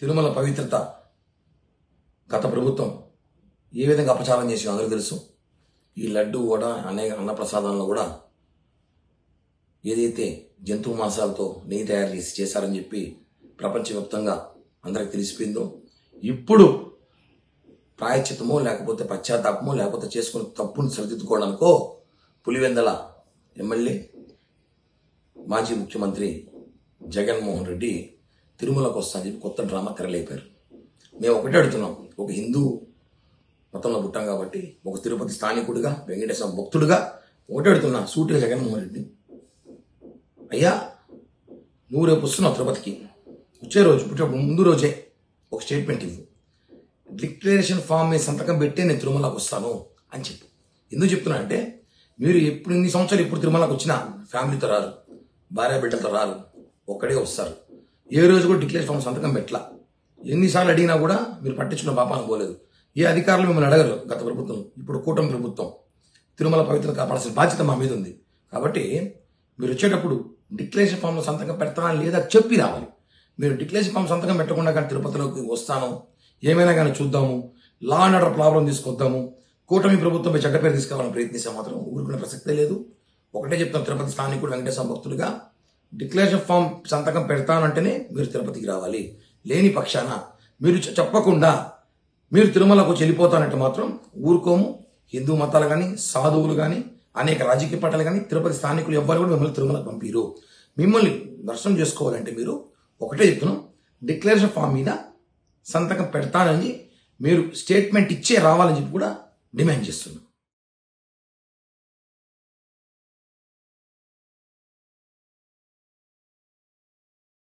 తిరుమల పవిత్రత గత ప్రభుత్వం ఏ విధంగా అపచారం చేసిందో అందరికీ తెలుసు. ఈ లడ్డు కూడా అనేక అన్నప్రసాదాలను కూడా ఏదైతే జంతు మాంసాలతో నెయ్యి తయారు చేశారని చెప్పి ప్రపంచవ్యాప్తంగా అందరికి తెలిసిపోయిందో, ఇప్పుడు ప్రాయశ్చిత్తమో లేకపోతే పశ్చాత్తాపమో లేకపోతే చేసుకున్న తప్పును సరిదిద్దుకోవడానికో పులివెందల ఎమ్మెల్యే మాజీ ముఖ్యమంత్రి జగన్మోహన్ రెడ్డి తిరుమలకు వస్తా అని చెప్పి కొత్త డ్రామా తెరలేపారు. మేము ఒకటే అడుగుతున్నాం, ఒక హిందూ మతంలో పుట్టాం కాబట్టి, ఒక తిరుపతి స్థానికుడిగా, వెంకటేశ్వర భక్తుడిగా ఒకటే అడుగుతున్నా సూటిగా జగన్మోహన్ రెడ్డి, అయ్యా నువ్వు రేపు వస్తున్నావు తిరుపతికి, వచ్చే రోజు ముందు రోజే ఒక స్టేట్మెంట్ ఇవ్వు, డిక్లరేషన్ ఫామ్ మీద సంతకం పెట్టే నేను తిరుమలకు వస్తాను అని చెప్పు. ఎందుకు చెప్తున్నా అంటే, మీరు ఎప్పుడు ఇన్ని సంవత్సరాలు ఎప్పుడు తిరుమలకు వచ్చినా ఫ్యామిలీతో రారు, భార్య బిడ్డలతో రారు, ఒక్కడే వస్తారు. ఏ రోజు కూడా డిక్లరేషన్ ఫామ్ సంతకం పెట్టలా. ఎన్నిసార్లు అడిగినా కూడా మీరు పట్టించుకున్న పాపానికి పోలేదు. ఏ అధికారులు మిమ్మల్ని అడగరు. గత ప్రభుత్వం, ఇప్పుడు కూటమి ప్రభుత్వం తిరుమల పవిత్రత కాపాడాల్సిన బాధ్యత మా మీద ఉంది. కాబట్టి మీరు వచ్చేటప్పుడు డిక్లరేషన్ ఫామ్లో సంతకం పెడతానా లేదా చెప్పి రావాలి. మీరు డిక్లరేషన్ ఫామ్ సంతకం పెట్టకుండా కానీ తిరుపతిలోకి వస్తాను, ఏమైనా కానీ చూద్దాము, లా అండ్ ఆర్డర్ ప్రాబ్లం తీసుకొద్దాము, కూటమి ప్రభుత్వంపై చెడ్డ పేరు తీసుకురావాలని ప్రయత్నిస్తే మాత్రం ఊరుకునే ప్రసక్తే లేదు. ఒకటే చెప్తాను, తిరుపతి స్థానికుడు వెంకటేశ్వర భక్తులుగా డిక్లరేషన్ ఫామ్ సంతకం పెడతానంటేనే మీరు తిరుపతికి రావాలి. లేని పక్షాన మీరు చెప్పకుండా మీరు తిరుమలకు వచ్చి వెళ్ళిపోతానంటే మాత్రం ఊరుకోము. హిందూ మతాలు కానీ, సాధువులు కానీ, అనేక రాజకీయ పార్టీలు కానీ, తిరుపతి స్థానికులు ఎవ్వరు కూడా మిమ్మల్ని తిరుమలకు పంపిరు. మిమ్మల్ని దర్శనం చేసుకోవాలంటే మీరు ఒకటే చెప్తున్నాం, డిక్లరేషన్ ఫామ్ మీద సంతకం పెడతానని మీరు స్టేట్మెంట్ ఇచ్చే రావాలని చెప్పి కూడా డిమాండ్ చేస్తున్నాం.